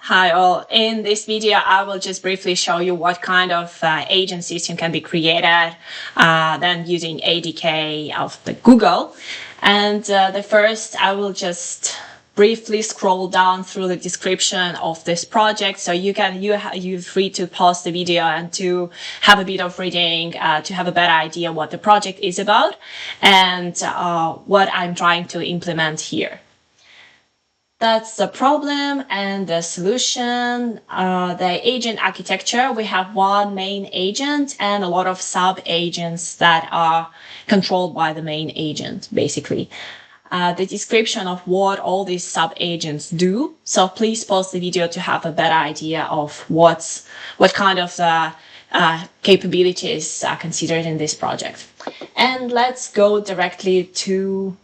Hi all. In this video, I will just briefly show you what kind of agent system can be created then using ADK of the Google. And the first, I will just briefly scroll down through the description of this project. So you're free to pause the video and to have a bit of reading, to have a better idea what the project is about and what I'm trying to implement here. That's the problem and the solution. The agent architecture, we have one main agent and a lot of sub-agents that are controlled by the main agent, basically. The description of what all these sub-agents do. So please pause the video to have a better idea of what kind of capabilities are considered in this project. And let's go directly to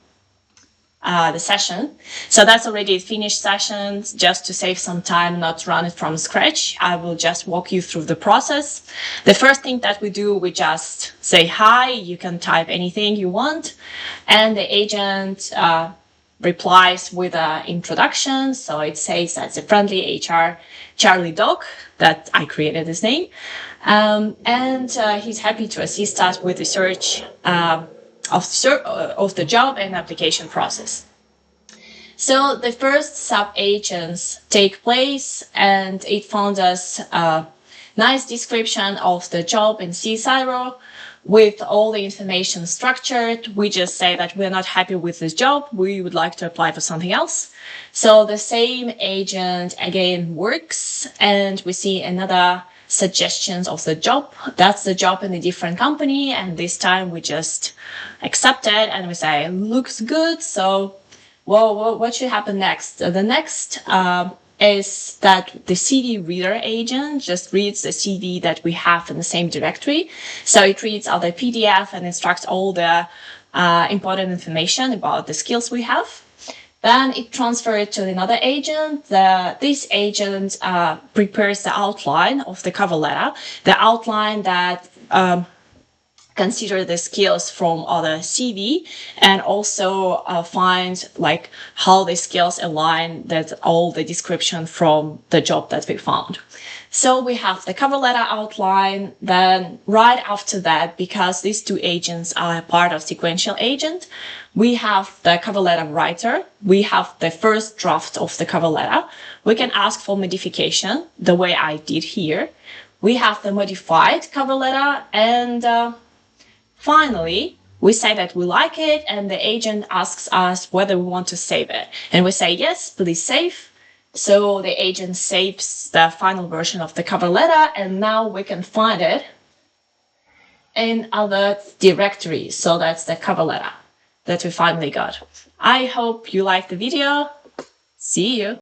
the session. So that's already a finished session. Just to save some time, not run it from scratch, I will just walk you through the process. The first thing that we do, we just say hi. You can type anything you want. And the agent replies with an introduction. So it says that's a friendly HR Charlie dog that I created his name. And he's happy to assist us with the search of the job and application process. So the first sub-agents take place and it found us a nice description of the job in C0 with all the information structured. We just say that we're not happy with this job. We would like to apply for something else. So the same agent again works and we see another suggestions of the job. That's the job in a different company. And this time we just accept it and we say, looks good. So, well, what should happen next? The next is that the CD reader agent just reads the CD that we have in the same directory. So it reads all the PDF and instructs all the important information about the skills we have. Then it transfers to another agent. This agent prepares the outline of the cover letter, the outline that consider the skills from other CV and also find like how the skills align that all the description from the job that we found. So we have the cover letter outline. Then right after that, because these two agents are part of sequential agent, we have the cover letter writer. We have the first draft of the cover letter. We can ask for modification the way I did here. We have the modified cover letter and finally, we say that we like it and the agent asks us whether we want to save it. And we say, yes, please save. So the agent saves the final version of the cover letter and now we can find it in other directories. So that's the cover letter that we finally got. I hope you liked the video. See you.